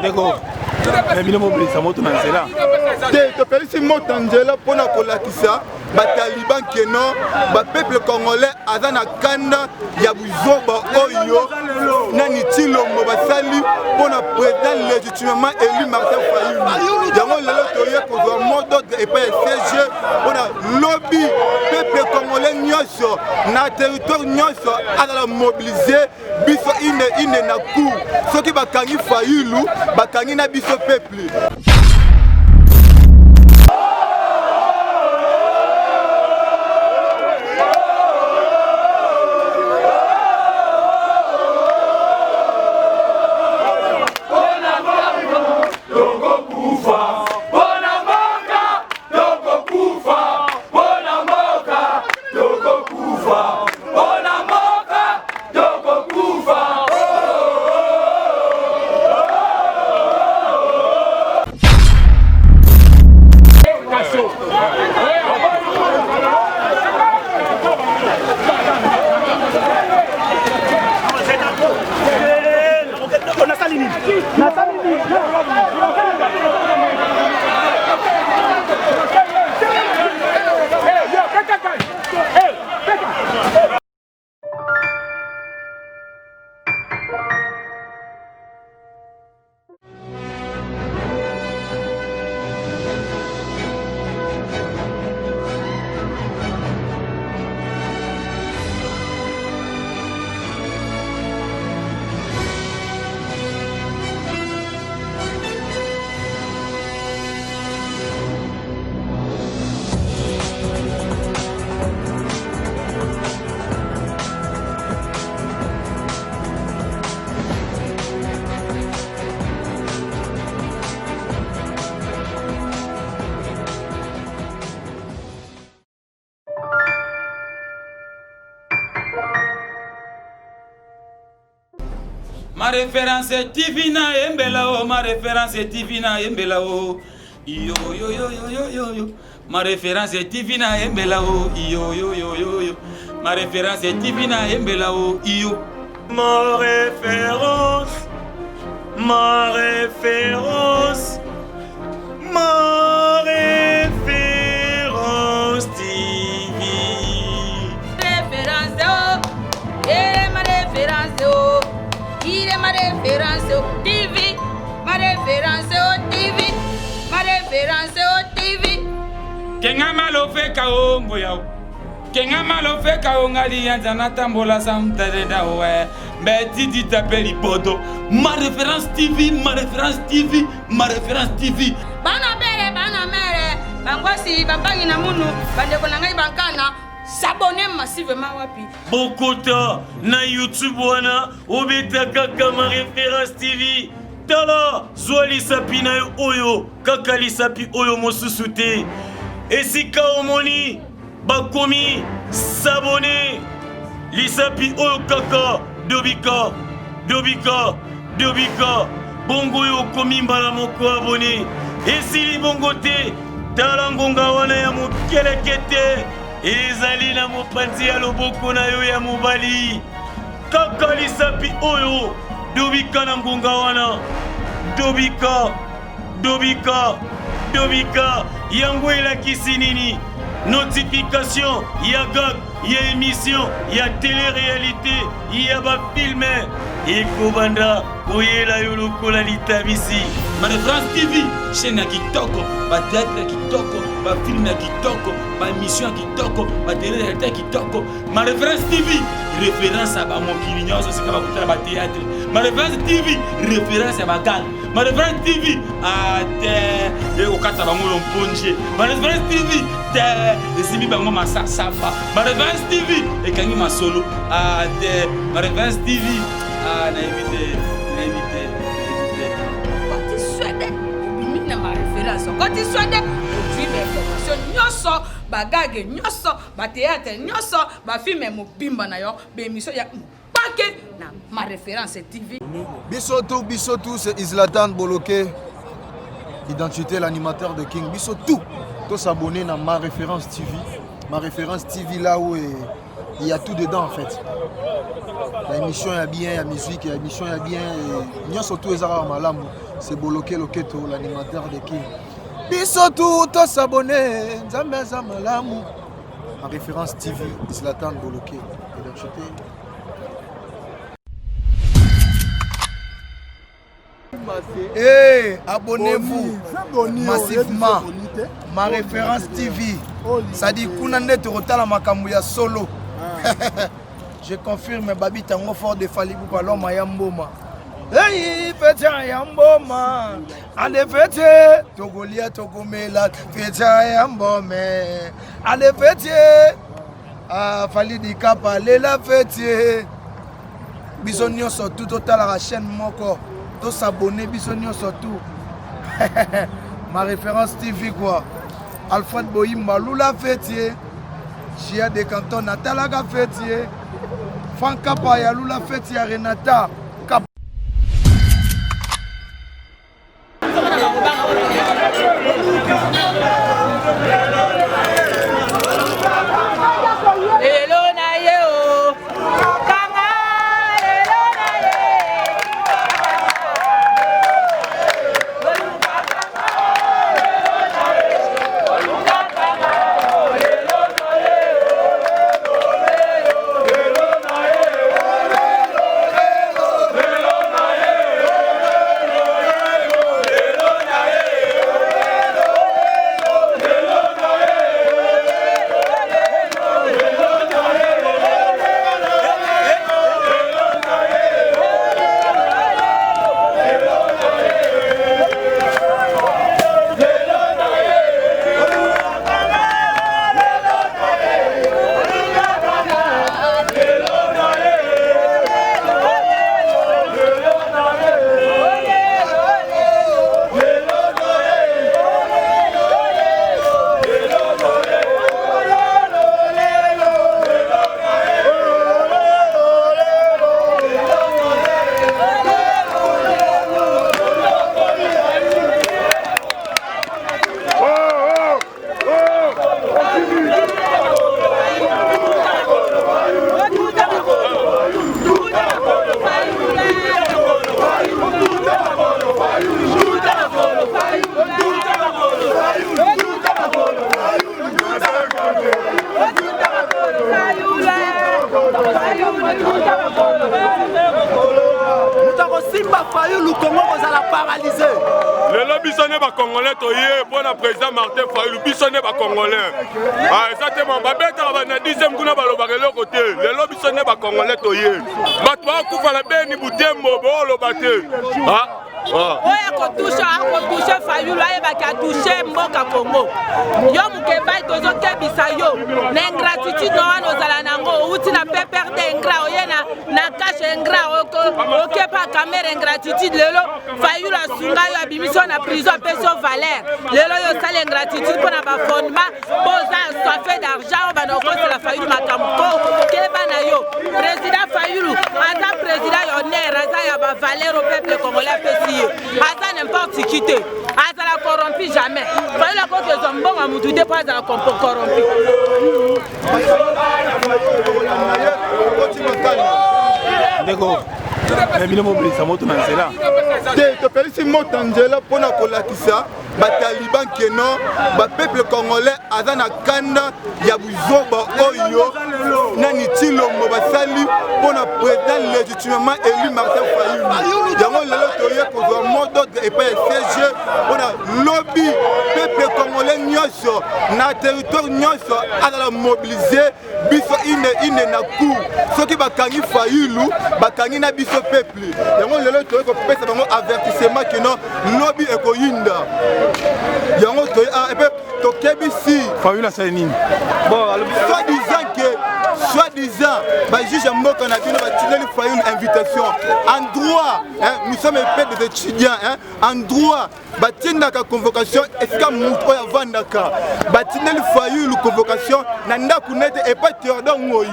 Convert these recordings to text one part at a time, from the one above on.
D'accord. Mais il mobilise sa moto dans cela. Tu peux moto Angela pour la colakisa. Bataliban keno, ba peuple congolais azana kanda ya buzoba oyo nani tilombo basali pour na président légitimement élu Martin Fayulu. Yango lelo toye ko mot d'ordre et pas siège pour na lobby peuple congolais nyoso na territoire nyoso azala mobiliser biso ine na coup. Soki bakangi Fayulu, bakangi na biso peuple. Ma référence est Tivina Embelao, ma référence est Tivina Embelao. Yo yo yo yo yo yo yo. Ma référence est Tivina Embelao. Yo yo yo yo yo. Ma référence est Tivina Embelao. Yo. Ma référence. Ma référence. Ma référence TV. Référence oh. Et ma référence oh. Il est ma référence au TV, ma référence au TV, ma référence au TV. Kenga malo fe kao ngoyao. Kenga malo fe kao ngali yanzana tambola samtare da we. Mbeti tapeli poto. Ma référence TV, ma référence TV, ma référence TV. Bana mere, bangwasi babangi na munu, bandeko na ngai bankana. S'abonner massivement wapi. Bokota na YouTube wana obeta kaka ma référence TV. Tala zwali sapi na oyo kaka li sapi oyo mosusu te. Esika omoni bakomi s'abonner li sapi oyo kaka dobika bongo yo komi mbala moko abonné. Esili bongo te tala ngonga wana ya mokelekete. Ezali na mopanzi ya loboko na yo ya mobali. Kaka lisapi oyo dobika na ngonga wana. Dobika yango elakisi nini? Notification ya gag ya émission ya télé-réalité ya ba filme ekobanda koyela yo lokola litabisi. Ma référence TV, chaîne ya kitoko, ba théâtre ya kitoko, ba film ya kitoko, ba émission ya kitoko, ba télé-réalité ya kitoko. Ma référence TV, référence à ba mokili nyonso sika ba kutala ba théâtre. Ma référence TV, référence à ba gang. Ma référence TV, te okata bango lomponje. Ma référence TV, te esimi bango masasamba. Ma référence TV, ekangi masolo. Te ma référence TV, na invité. Quand tu sois des informations, nyoso, bagage, nyoso, ba théâtre, nyoso, ba film mobimba na yo, ba émission ya paquet na ma référence TV. Bissotou, c'est Islatan Boloké, identité l'animateur de King. Bissotou, tous s'abonner à ma référence TV. Ma référence TV là où il y a tout dedans en fait. L'émission il y a bien, il y a musique, il y a émission il y a bien. Nous surtout les arabes malamu, c'est Boloké Loketo, l'animateur de King. Biso tout s'abonner, Nzambe za malamu. En référence TV, Zlatan Boloké. Hey, abonnez-vous massivement. Ma référence TV. Ça dit Kounande Torotala Makambuya solo. Je confirme Babi Tango fort de Falibou Palom Mayamboma. Hey, Petia Yamboma. Allez, Petia. Togolia Togomela. Petia Yambome. Allez, Petia. Ah, Falidi Kapa. Lela Petia. Bisogno surtout total la chaîne Moko. Tous s'abonner, bisogno surtout. Ma référence TV quoi. Alfred Boyimba, Lula Fetier. Chia de Canton, Natalaga Fetier. Franka Paya, Lula Fetier, Renata. Lelo bisonné ba congolais toyé pour le président Martin Fayulu bisonné ba congolais. Ah ça te mon babeta ba na 10e kuna ba lobaka le côté. Lelo bisonné ba congolais toyé. Ba to akufa la beni butembo bo lobate. Ah oya kotouche Fayulu ayebaki atouche mboka Congo yo mokeba tozokebisa yo na ingratitude wana ozala nango outi na peperde ingra oye na kashe ingra okepa kamere ingratitude lelo Fayulu asunga yo abimisi yo na prison apesi yo valeur lelo yo osala ingratitude mpo na bafondement mpo oza soife d'argent oyo bana okosela Fayulu makambo mpo keba na yo président Fayulu aza président honneur aza ya bavaleur au peuple congolais apesi Aza n'importe qui te. Aza la corrompu jamais. Fayulu la côte de Zombon à Moutoude pour Aza la corrompu. D'accord. Mais mobile ça moto na nzela. Te pelisi moto nzela pona kolakisa ba taliban keno ba peuple congolais aza na kanda ya buzoba oyo nani tilombo basali pona président légitimement élu Martin Fayulu. Yango lelo toye kozwa mot d'ordre et pas CG pona lobby peuple congolais nyonso na territoire nyonso azala mobiliser biso ine na cour soki bakangi Fayulu bakangi na biso peuple yango lelo toye kopesa bango avertissement kino lobby ekoyinda yango toye et puis tokebisi Fayulu asali nini bon soi-disant juge mboka na bino batineli Fayulu invitation en droit nous sommes épais des étudiants en droit batindaka convocation esika mutu oyo avandaka batineli Fayulu convocation na ndako nete epa Théodore Ngoyi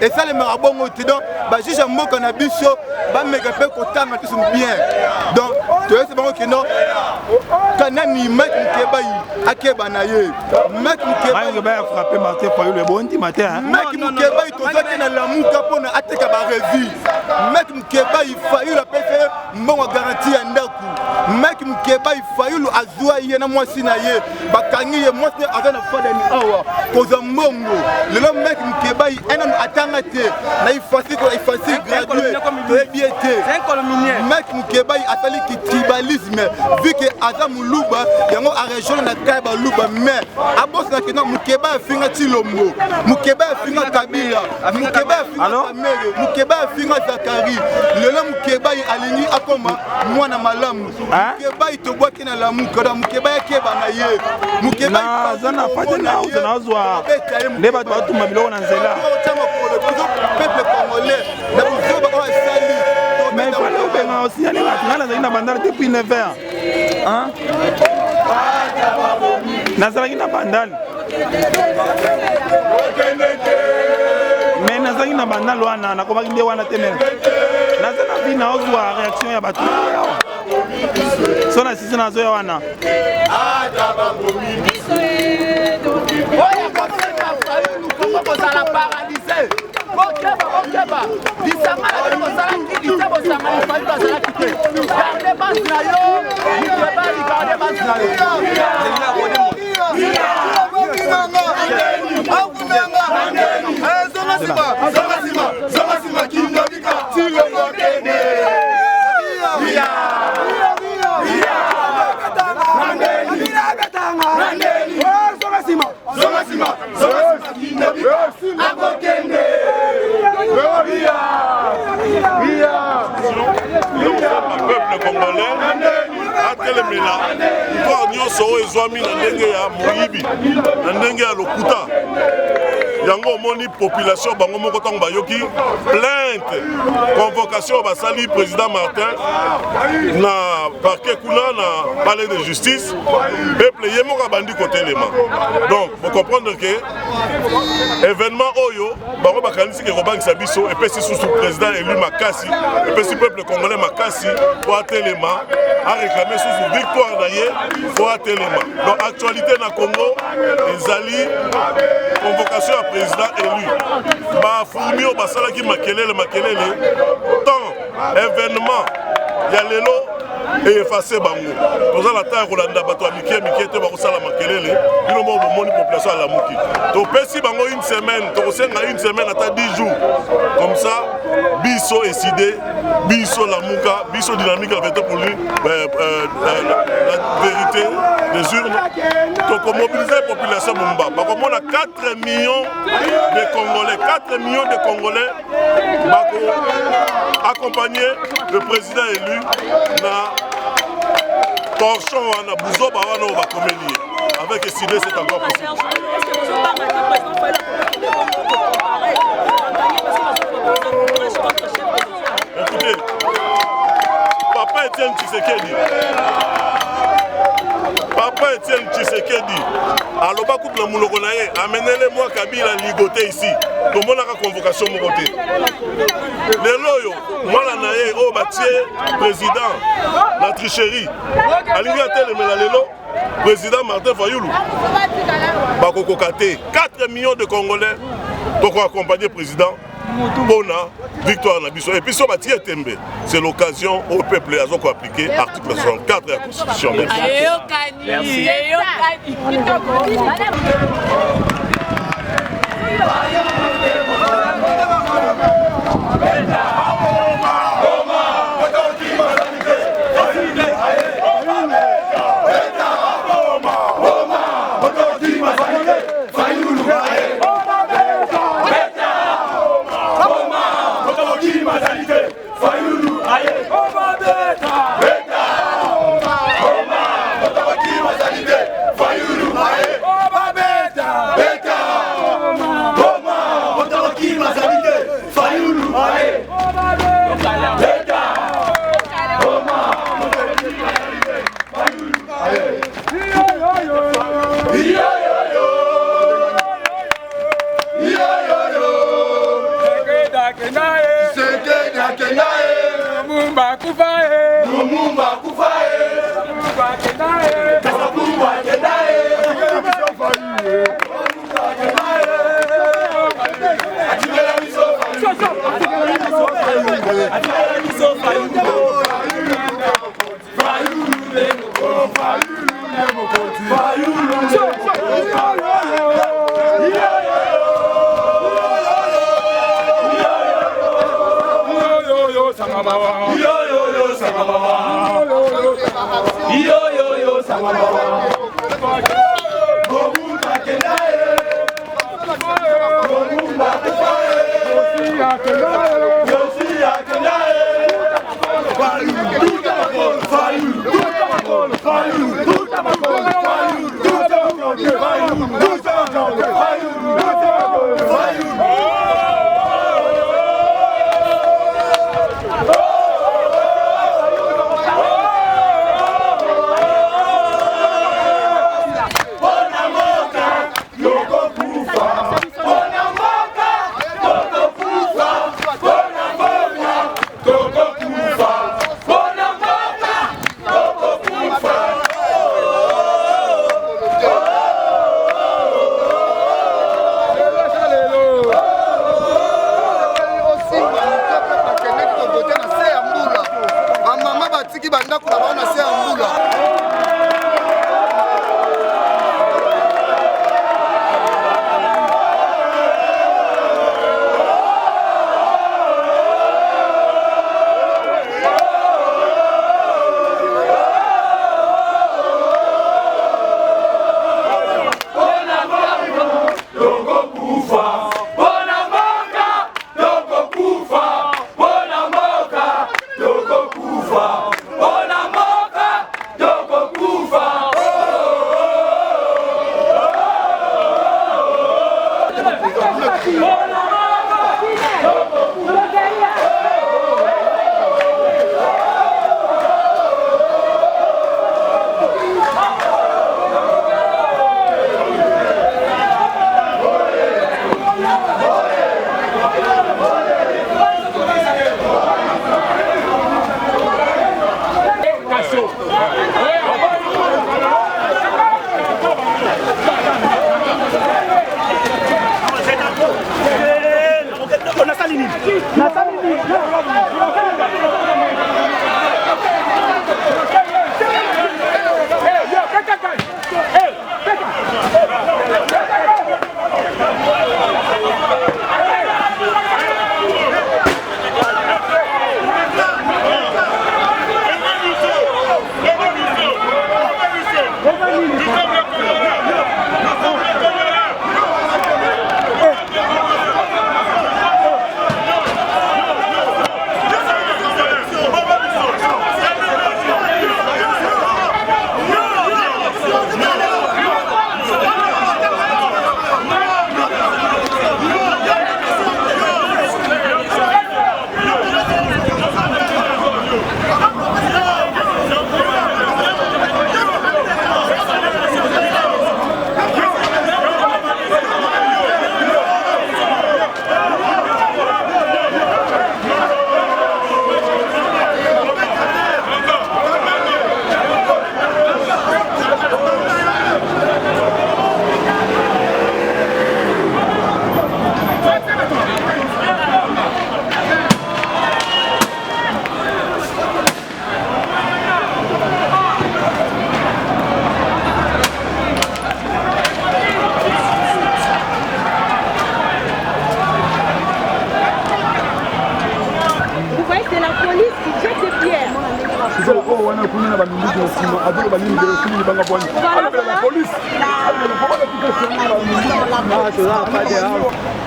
esalemaka bongo te donc bajuge ya mboka na biso bameka mpe kotanga biso bien donc toyesi bango keno nani Maître Mukebai akeba na ye Maître Mukebai a frappé Martin Fayulu le bon matin. Maître Mukebai tozaki na lamuka pona ateka ba revi Maître Mukebai Fayulu apesa mbongo garantie ya ndaku Maître Mukebai Fayulu azwa ye na mwasi na ye bakangi ye mwasi azana fada ni awa koza mbongo lelo Maître Mukebai ena atanga te na ifasi gradué de biété Maître Mukebai asali ki tribalisme vu que aza muluba yango a région na kaiba luba mais abos na kena Mukebai finga Tilombo Mukebai finga Kabila Mukebai finga Kamere Mukebai finga Zakari lelo Mukebai alingi akoma mwana malamu Mukebai tobwaki na lamuka da Mukebai akeba na ye Mukebai zana fate na uzwa leba tu mabilo na nzela peuple congolais na buzoba o sali mais il faut bien aussi aller là na bandar depuis 9 heures hein nazalaki na bandal mais nazalaki na bandal wana nakomaki nde wana te même nazana bina ozwa réaction ya bato so na sisi nazo ya wana Okeba, disanga la kosala kiki te bosanga ni fayu bazala kite. Garde base na yo, ni preba ni garde base na yo. peuple congolais atelemela pouvoir nyonso oyo ezwami na ndenge ya moyibi na ndenge ya lokuta yango omoni population bango moko ntango bayoki plainte convocation basali président Martin na parquet kuna na palais de justice peuple ye moko abandi kotelema donc vous comprendre que événement oyo bango bakanisi ke kobangisa biso epesi susu président élu makasi epesi peuple congolais makasi po atelema aréclamer susu victoire na ye po atelema donc actualité na Congo ezali convocation ya président élu bafourmi oyo basalaki makelele tant événement ya lelo efase bango toza na temps ya kolanda bato ya mike te bakosala makelele bino moko bomoni population alamuki topesi bango une semaine tokosenga une semaine ata 10 jours comme ça biso eside biso lamuka biso dynamique la vérité pour lui la vérité des urnes tokomobiliser la population bomba bakomona 4 millions de Congolais 4 millions de Congolais bako accompagner le président élu na torchon wana buzoba wana oyo bakomeli ye avec eside c'est encore possible. Écoutez, Papa Etienne Tshisekedi aloba coupe na muloko na ye amenele moi Kabila ligoté ici tomonaka convocation moko te lelo oyo mwana na ye oyo batie président na tricherie alingi atelemela lelo président Martin Fayulu bakokoka te 4 millions de Congolais toko accompagner président Bona victoire na biso et puis so batie tembe c'est l'occasion au peuple azoko appliquer article 64 de la constitution. Merci. Lumumba kufae, Lumumba kufae, Lumumba kenae.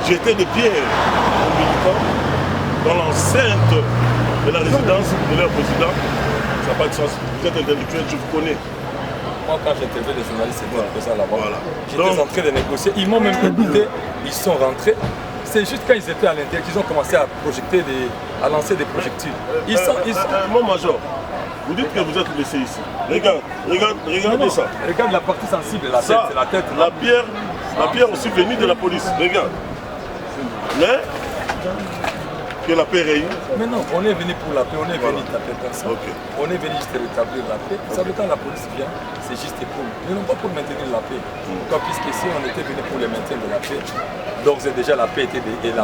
Jeter des pierres aux militants dans l'enceinte de la résidence de leur président, ça n'a pas de sens. Vous êtes intellectuel, je vous connais. Moi, quand j'interviewais les journalistes, c'était comme ça là-bas. Voilà. J'étais en train de négocier. Ils m'ont même invité, ils sont rentrés. C'est juste quand ils étaient à l'intérieur qu'ils ont commencé à projeter, à lancer des projectiles. Mon major, vous dites que vous êtes blessé ici. Regardez ça. Regarde la partie sensible, la tête, c'est la tête. La pierre aussi venue de la police. Regarde. Mais que la paix règne. Mais non, on est venu pour la paix, on est venu taper personne. Okay. On est venu juste rétablir la paix. Ça veut dire quand la police vient, c'est juste pour nous. Non pas pour maintenir la paix. Puisqu'ici on était venu pour le maintien de la paix. Donc déjà la paix était déjà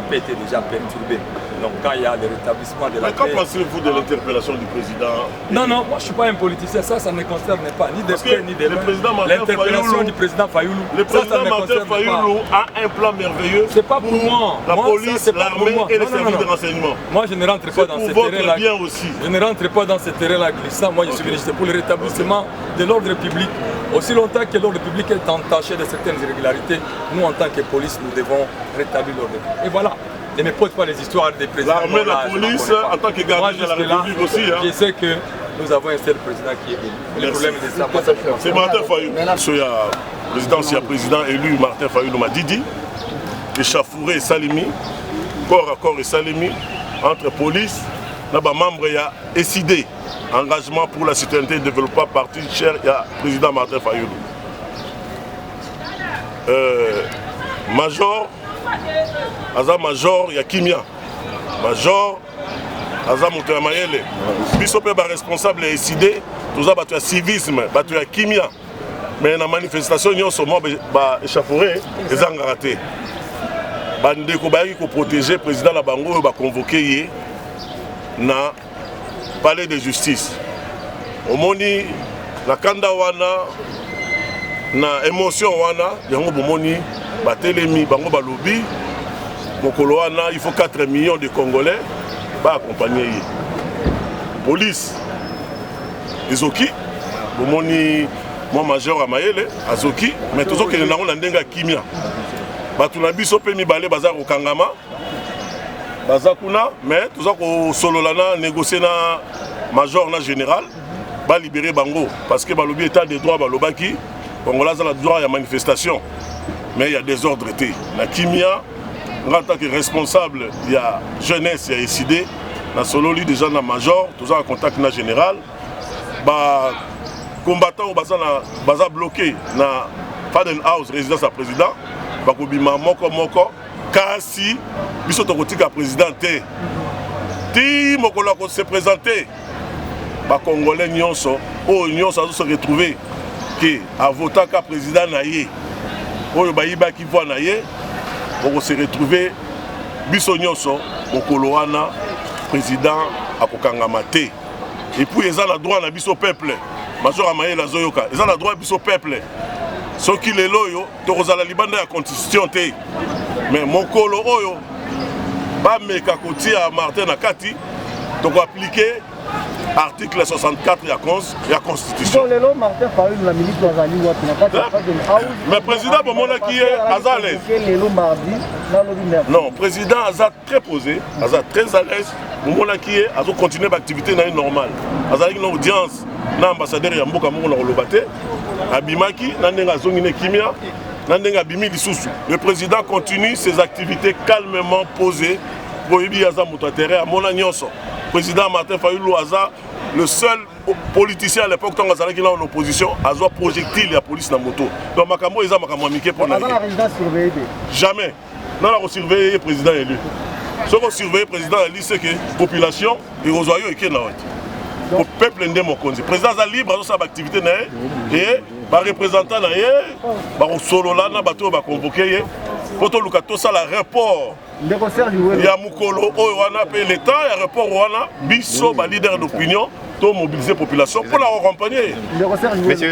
perturbée. Donc quand il y a le rétablissement de la paix... Mais qu'en pensez-vous de l'interpellation du président? Non, moi je ne suis pas un politicien, ça ne me concerne pas, ni de près ni de loin. L'interpellation du président Fayoulou, le président Martin Fayoulou a un plan merveilleux. C'est pas pour moi. La police, l'armée et les services de renseignement. Moi je ne rentre pas dans ce terrain-là. Je ne rentre pas dans ce terrain-là glissant. Moi je suis venu pour le rétablissement de l'ordre public. Aussi longtemps que l'ordre public est entaché de certaines irrégularités, nous en tant que police, nous devons rétablir l'ordre. Et voilà. Ne me pose pas les histoires des présidents. L'armée, la police, en tant que gardien de la République aussi. Je sais que nous avons un seul président qui est élu. Le problème de ça, c'est Martin Fayoulou. Le président élu Martin Fayoulou m'a dit échafouré et Salimi, corps à corps et Salimi, entre police, là membre il y a SID, engagement pour la citoyenneté et le développement parti cher, il y a président Martin Fayoulou. Major, Aza Major, il y a Kimia. Major, Aza Moutoya Mayele. Bisope ba responsable et SID, tout ça batu civisme, batu Kimia. Mais dans la manifestation, nous sommes échafaudés et ratés. Bandeko bayi ko protéger président la bango ba convoqué na palais de justice. Omoni na kanda wana na émotion wana yango bomoni batelemi bango balobi mokolo wana il faut 4 millions de Congolais ba accompagner. Police ezoki bomoni mon major Amayele azoki mais toujours que nous na ndenga kimia. Batu na biso pe mibale baza ko kangama baza kuna mais toza ko sololana négocier na major na général ba libérer bango parce que balobi état de droit balobaki Congolais a le droit à manifestation mais il y a des ordres été na kimia en tant que responsable il y a jeunesse il y a décidé na sololi déjà na major toza en contact na général ba combattant baza bloqué na Faden House résidence à président bakobima moko kasi biso tokotika président te ti mokolo ko se présenter ba congolais nyonso nyonso se retrouver que a voter ka président na ye oyo bayiba ki voix na ye on se retrouver biso nyonso mokolo wana président akokangama te et puis ils ont le droit na biso peuple major Amayele azoyoka ils ont le droit biso peuple ce qui est loyo, la libanda la constitution te. Mais mon colo oyo, ba meka koti à Martin Nakati, donc appliquer article 64 de la constitution. Mais président Bomona qui est à l'aise. Non, président Aza très posé, Aza très à l'aise. Bomona qui est à continuer l'activité normale. Aza une audience. L'ambassadeur Yamboka Mouna Rolobate, Abimaki, Nandenga Zongine Kimia, Nandenga Bimi Lissoussou. Le président continue ses activités calmement posées. Boyebi Aza Moutatere à Monagnoso. Président Martin Fayoulou Aza, le seul politicien à l'époque, quand Azala qui est en opposition, Aza projectile la police dans la moto. Donc Makambo Eza Makambo Mike pour la jamais. Non, on surveille le président élu. Ce qu'on surveille le président élu, c'est que la population est aux oiseaux et qui est là. Le peuple ndé mokonzi président a libre à sa activité et ba représentant na ye ba solo là na bato ba convoquer poto lukato ça la rapport ya mukolo oyo wana pe l'état ya rapport wana biso ba leader d'opinion to mobiliser population pour la accompagner.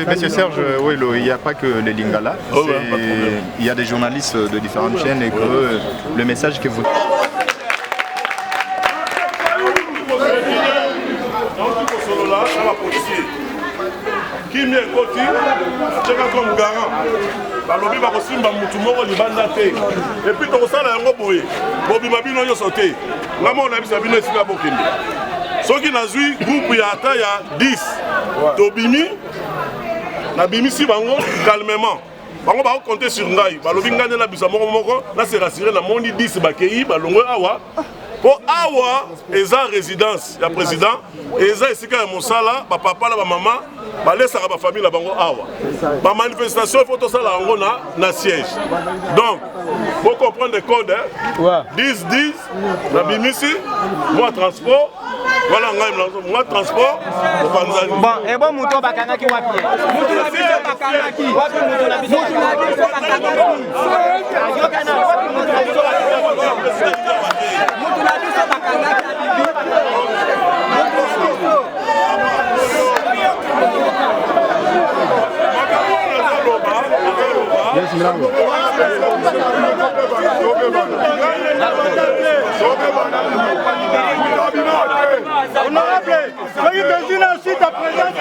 Monsieur Serge Ouello, il n'y a pas que les Lingala, il y a des journalistes de différentes chaînes et que le message que vous Kimi ekoti cheka comme garant balobi bakosimba mutu moko libanda te et puis tokosala yango boye bobima bino nyonso te ngamo na bisa bino esika bokende soki nazwi groupe ya ata ya 10 tobimi nabimisi bango calmement bango bakokonte sur ngai balobi ngai nde na bisa moko na se rassurer na moni 10 bakei balongwe awa po awa eza résidence ya président eza esika ya mosala bapapa na bamama balesaka bafamille na bango awa bamanifestation il faut tosala yango na siège donc faut comprendre le code 10-10 na bimisi moi transport voilà ngai moi transport opanzani bon et bon muto bakangaki wapi muto na biso bakangaki wapi muto na biso bakangaki Honorable, soyez désigné ensuite à présenter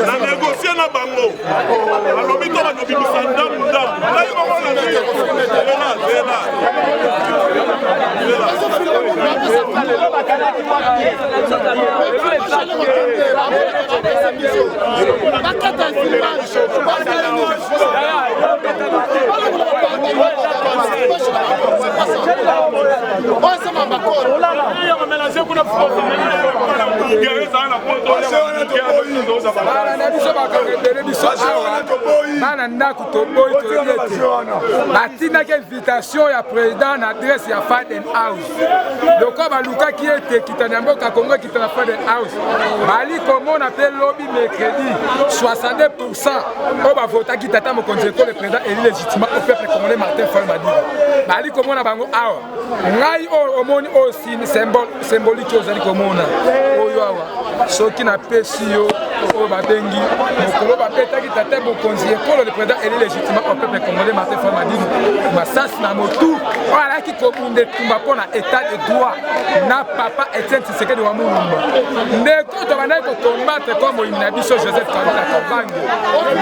na négocier na bango alobi to bakobimisa ndamu ngai bango bana ndako toboyi toyebi ete batindaki invitation ya président na adresse ya Faden House lokola balukaki ete kitana ya mboka Kongo ekita na Faden House bali komona mpe lobi mercredi 62% oyo bavotaki tata mokonzi ekole président eli légitimement au peuple congolais Martin Fayulu Madidi bali komona bango awa ngai oyo omoni oyo symbolique ozali komona oyo awa soki napesi yo oyo babengi mokolo bapetaki tata mokonzi ekolo le président eli légitimement au peuple congolais Martin Fayulu Madidi masasi na motu oyo alaki kobunda etumba mpo na état de droit na papa Etienne Tshisekedi wa Mulumba ndeko tobandaki kokombatre kwa moyini na biso Joseph Kabila Kabange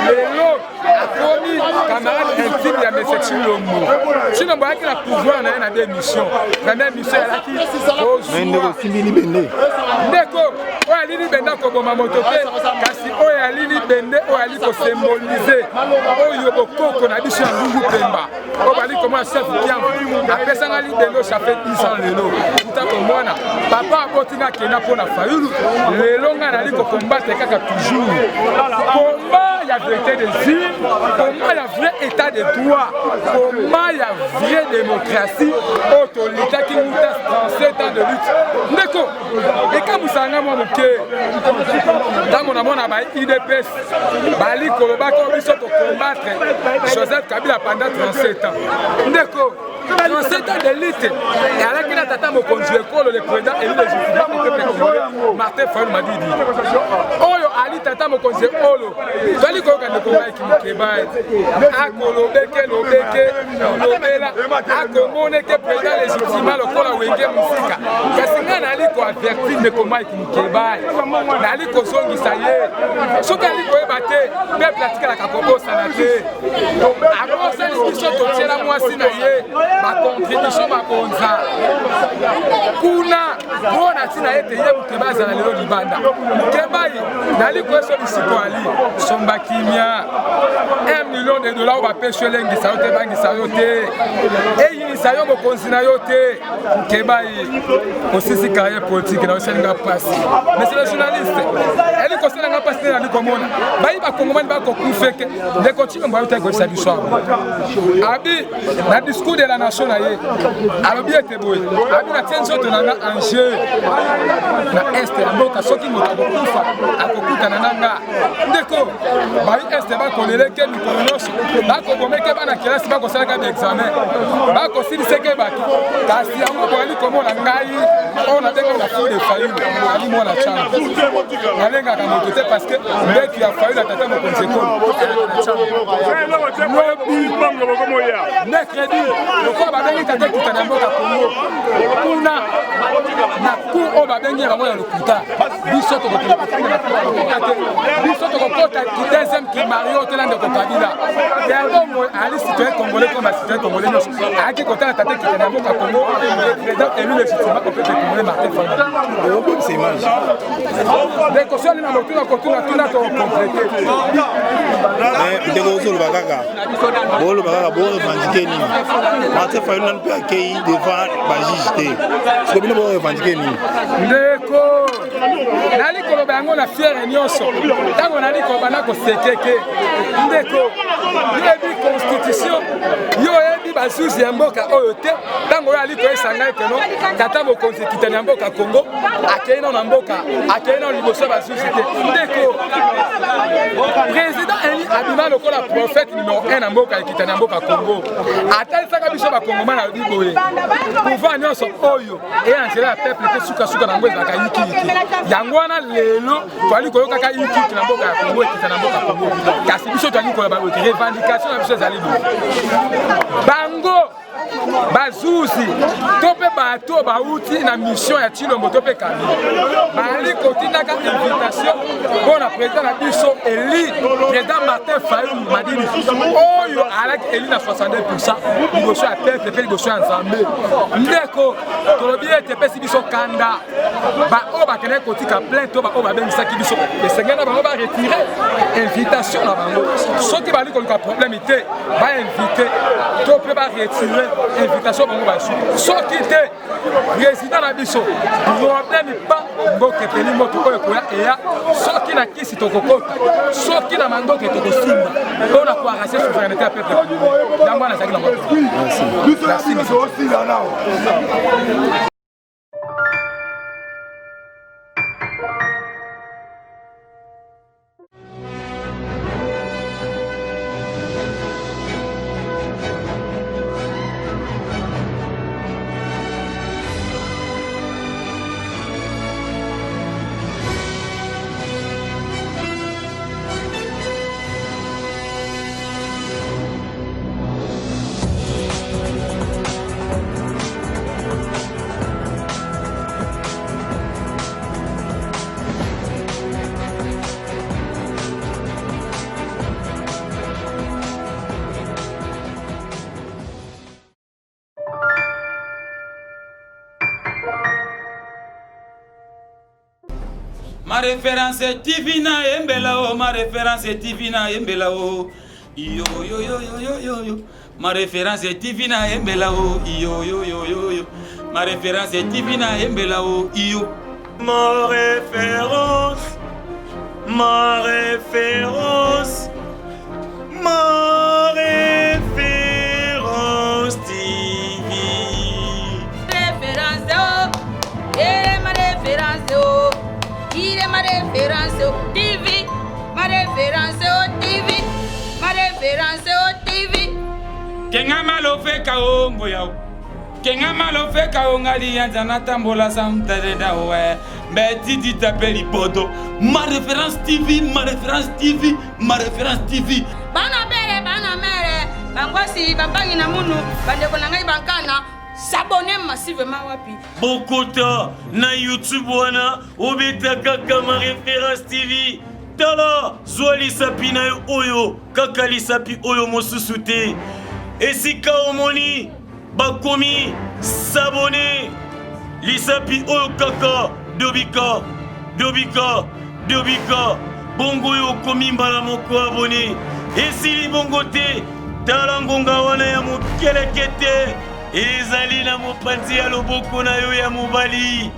lelo akomi camarade intime ya Mese Chilombo Chilombo ayaki na pouvoir na ye na démission première mission alaki ndeko oyo alini bende akoboma moto te kasi oyo alini bende oyo ali kosymbolize oyo bokoko na biso ya Ngungu Pemba oyo bali komona chef kiambu apesanga libende oyo chafe 10 ans lelo kuta komona papa abotinga akenda mpona Fayulu lelo ngai nali kokombatre kaka toujours combat ya vérité des îles combat ya vrai état de droit combat ya vraie démocratie oyo tolitaki muta 37 ans de lutte ndeko ekamusanga mwa moke ntango namona ba IDPS bali kolobaki oyo biso tokombatre Joseph Kabila pendant 37 ans ndeko 37 ans de lutte alaki na tata mokonzi ekolo le président eli légitimement au peuple congolais Martin Fayulu Madidi oyo ali tata mokonzi ekolo toli koyoka ndeko Mike Mukeba akolobeke lobeke lobela akomoneke président légitimement lokola wenge musika kasi ngai nali koavertir ndeko Mike Mukeba nali kozongisa ye soki ali koyeba te peuple atikalaka kobosana te abosani biso totiela mwasi na ye bacontribution babonza kuna mpona ntina ete ye Mukeba azala lelo libanda Mukebai nali koyeso bisiko ali somba kimia $1 million oyo bapesi yo elengisa yo te bangisa yo te eyinisa yo mokonzi na yo te Mukebai osisi carrière politique na osalinga mpasi monsieur le journaliste eli kosalanga mpasi te nali komona bayi bakongomani bakokufeke ndeko Chilombo ayo te ekoyisa biso abo abi na discours de la nation na ye alobi ete boye abi natie nzoto nanga en jeu na este ya mboka soki moto akokufa akokutana na nga ndeko bayi este bakoleleke mikolo nyonso bakobomeke bana kelasi bakosalaka baexamen bakosiliseke bato kasi yango boyali komona ngai oyo nabengaka fou de Fayulu ali mwana chango nalengaka moto te parce que mbetu ya Fayulu atata mokonzi ekolo mercredi lokola babengi tata ekutana ya mboka Kongo kuna na cour oyo babengi yango ya lokuta biso tokokota deuxième kimario te na ndeko Kabila yango ali citoyen congolais comme bacitoyen congolais nyonso ayaki kotala tata ekutana ya mboka Kongo le président élu légitimement au peuple congolais Martin Fayulu. C'est image. Donc si on est dans le tour tout complété. ndeko ozoloba kaka boloba kaka borevendike nini Martin Fayulu nanu mpe akei devant bajuge te siko bino borevendike nini ndeko nali koloba yango na fiere nyonso ntango nali koloba na kosekeke ndeko yebi constitution yo yebi basusi ya mboka oyo te ntango oyo ali koyesa ngai keno tata bokonzi ekitani ya mboka Congo akei nano na mboka akei nano liboso ya basusi te ndeko président eli abima lokola prophète numéro 1 na mboka ekitani ya mboka Congo atalisaka biso bakongoma na biboye pouvoir nyonso oyo eya nzela ya peuple te sukasuka nango ezalaka yikiyiki yango wana lelo toali koyokaka yikiyiki na mboka ya Congo ekitani ya mboka Congo kasi biso toali koyoba revendication na biso ezali bango bazuzi to mpe bato bauti na mission ya Tshilombo to mpe Kabila bali kotindaka invitation mpona président na biso eli président Martin Fayulu Madini oyo alaki eli na 62% liboso ya peuple mpe liboso ya Nzambe ndeko tolobi ete epesi biso kanda baoyo bakendaki kotika plainte to baoyo babengisaki biso esengeli na bango baretire invitation na bango soki bali koluka problème te bainvite to mpe baretire invitation bango basu soki te président na biso problème pa mboka epeli moto oyo ekoya eya soki na kisi tokokota soki na mandoka tokosimba mpona koarranger souveraineté ya peuple yango wana ezalaki nango. Ma référence est Tivina Embelao, ma référence est Tivina Embelao. Yo yo yo yo yo yo yo. Ma référence est Tivina Embelao. Yo yo yo yo yo. Ma référence est Tivina Embelao. Yo. Ma référence. Ma référence. Ma référence TV. Référence oh. Et ma référence oh. Il est ma référence au TV, ma référence au TV, ma référence au TV. Kenga malo fe kao ngoya. Kenga malo fe kao ngali yanzana tambola samtade da we. Mbeti di tapeli poto. Ma référence TV, ma référence TV, ma référence TV. Bana mere, bangwasi babangi na munu, bandeko na ngai bankana. S'abonner massivement wapi. Bokota na YouTube wana obeta kaka ma référence TV. Tala Zwali Sapi na oyo kaka lisapi oyo mosusu te. Esika omoni bakomi s'abonner lisapi oyo kaka dobika bongo yo komi mbala moko abonné. Esili bongo te tala ngonga wana ya mokelekete. Ezali na mopanzi ya loboko na yo ya mobali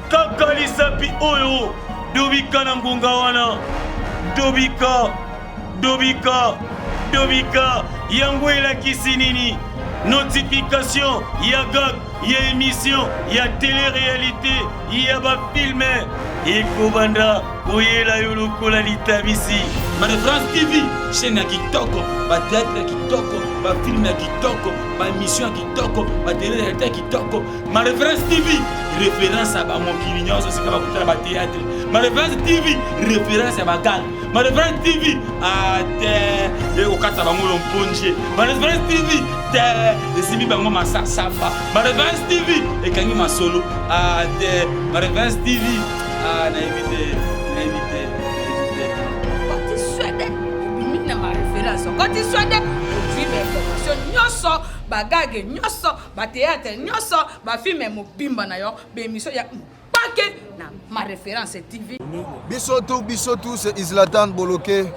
kaka lisapi oyo dobika na ngonga wana dobika yango elakisi nini notification ya gag ya émission ya télé-réalité ya bafilme ekobanda koyela yo lokola litabisi. Ma référence TV, chaîne ya kitoko, théâtre ya kitoko, film ya kitoko, émission ya kitoko, télé-réalité ya kitoko. Ma référence TV, référence à mokili nyonso sika bakutala ba théâtre. Ma référence TV, référence à bagal. Ma référence TV, te okata bango lomponje. Ma référence TV, te esimi bango masasapa. Ma référence TV, ekangi masolo. Te ma référence TV, na éviter. Quand tu sois des, quand tu sois des, tu mets information, bagage nyonso batéâtre nyonso bafilme mobimba na yo bémission ya pake na ma référence TV. Bisotou c'est Islatan Boloké,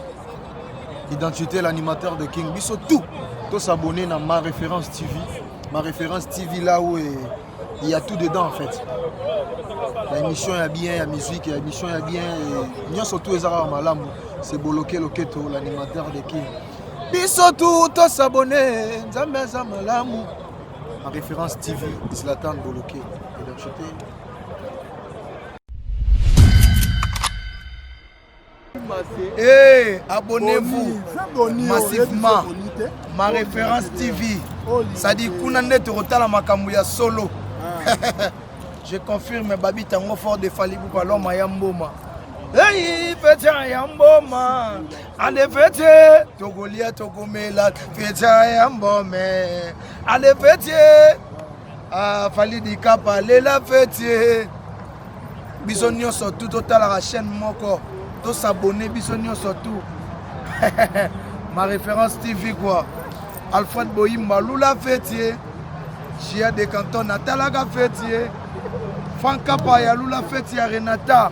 identité l'animateur de King. Bisotou, tous s'abonner à ma référence TV. Ma référence TV là où il y a tout dedans en fait. L'émission est bien, la musique, l'émission est bien. Nous surtout les arabes malam, c'est Boloké Loketo, l'animateur de King. Bisotou, tous s'abonner, Nzambe Zamalamu. Ma référence TV, Islatan Boloké, identité. Hey, abonnez-vous massivement. Ma référence TV. Ça dit qu'on a net retard makamouya solo. Je confirme Babi Tango fort de Falibou Palom Mayamboma. Hey, fête Yamboma. Allez fête Togolia Togomela. Fête Yamboma. Allez fête. Ah, Falidi Kapa, Lela fête. Bisogno surtout total la chaîne moko. Tous s'abonner, bisogno surtout. Ma référence TV quoi. Alfred Boyimba, Lula Fetier. Chia de Canton, Natalaga Fetier. Franck Kapaya, Lula Fetier, Renata.